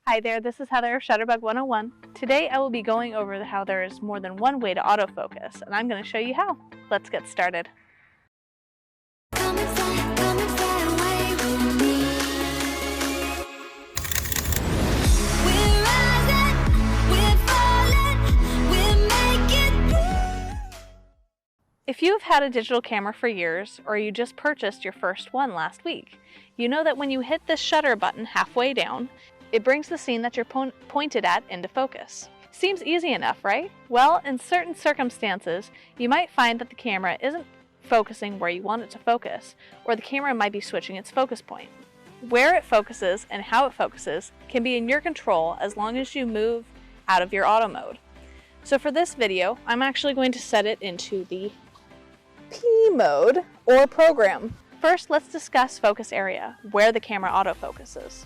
Hi there, this is Heather of Shutterbug 101. Today I will be going over how there is more than one way to autofocus, and I'm going to show you how. Let's get started. If you've had a digital camera for years, or you just purchased your first one last week, you know that when you hit this shutter button halfway down, it brings the scene that you're pointed at into focus. Seems easy enough, right? Well, in certain circumstances, you might find that the camera isn't focusing where you want it to focus, or the camera might be switching its focus point. Where it focuses and how it focuses can be in your control as long as you move out of your auto mode. So for this video, I'm actually going to set it into the P mode, or program. First, let's discuss focus area, where the camera autofocuses.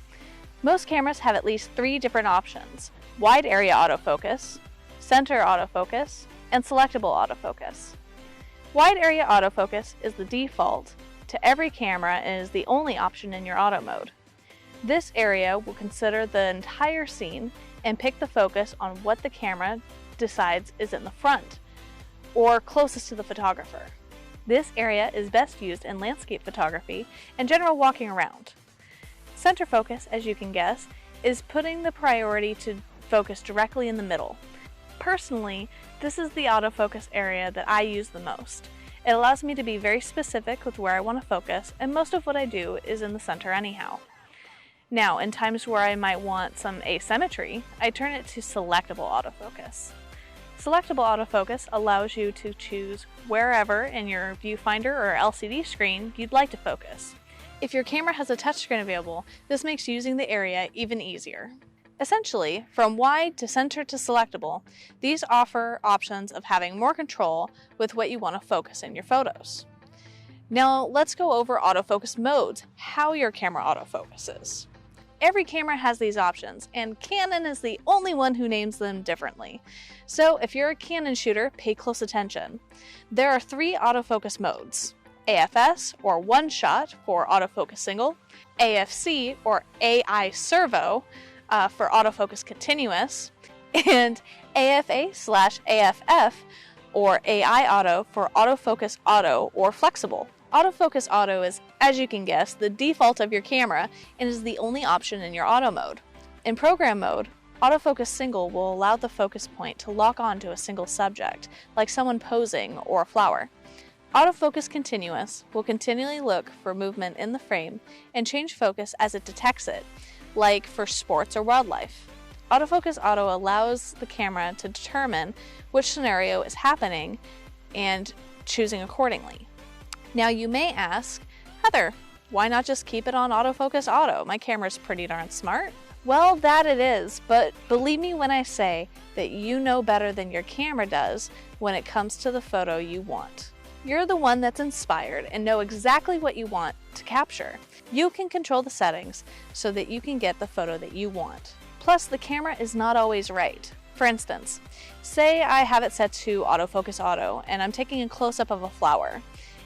Most cameras have at least 3 different options: wide area autofocus, center autofocus, and selectable autofocus. Wide area autofocus is the default to every camera and is the only option in your auto mode. This area will consider the entire scene and pick the focus on what the camera decides is in the front or closest to the photographer. This area is best used in landscape photography and general walking around. Center focus, as you can guess, is putting the priority to focus directly in the middle. Personally, this is the autofocus area that I use the most. It allows me to be very specific with where I want to focus, and most of what I do is in the center anyhow. Now, in times where I might want some asymmetry, I turn it to selectable autofocus. Selectable autofocus allows you to choose wherever in your viewfinder or LCD screen you'd like to focus. If your camera has a touchscreen available, this makes using the area even easier. Essentially, from wide to center to selectable, these offer options of having more control with what you want to focus in your photos. Now let's go over autofocus modes, how your camera autofocuses. Every camera has these options, and Canon is the only one who names them differently. So if you're a Canon shooter, pay close attention. There are 3 autofocus modes: AFS, or one shot, for autofocus single; AFC, or AI servo, for autofocus continuous; and AFA/AFF, or AI auto, for autofocus auto or flexible. Autofocus auto is, as you can guess, the default of your camera and is the only option in your auto mode. In program mode, autofocus single will allow the focus point to lock on to a single subject, like someone posing or a flower. Autofocus continuous will continually look for movement in the frame and change focus as it detects it, like for sports or wildlife. Autofocus auto allows the camera to determine which scenario is happening and choosing accordingly. Now you may ask, Heather, why not just keep it on autofocus auto? My camera's pretty darn smart. Well, that it is, but believe me when I say that you know better than your camera does when it comes to the photo you want. You're the one that's inspired and know exactly what you want to capture. You can control the settings so that you can get the photo that you want. Plus, the camera is not always right. For instance, say I have it set to autofocus auto and I'm taking a close-up of a flower,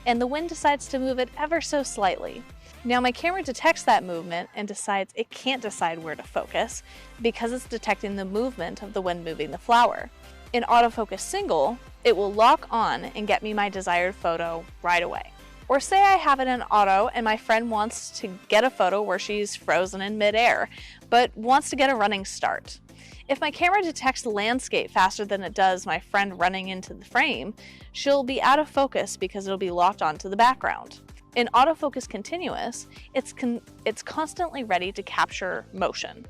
and the wind decides to move it ever so slightly. Now my camera detects that movement and decides it can't decide where to focus because it's detecting the movement of the wind moving the flower. In autofocus single, it will lock on and get me my desired photo right away. Or say I have it in auto and my friend wants to get a photo where she's frozen in midair, but wants to get a running start. If my camera detects the landscape faster than it does my friend running into the frame, she'll be out of focus because it'll be locked onto the background. In autofocus continuous, it's constantly ready to capture motion.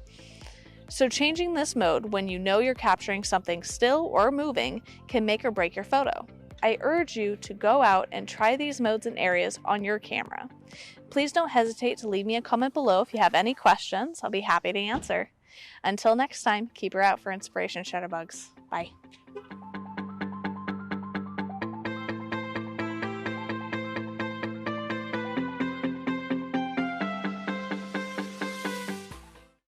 So changing this mode when you know you're capturing something still or moving can make or break your photo. I urge you to go out and try these modes and areas on your camera. Please don't hesitate to leave me a comment below if you have any questions. I'll be happy to answer. Until next time, keep her out for inspiration, Shutterbugs. Bye.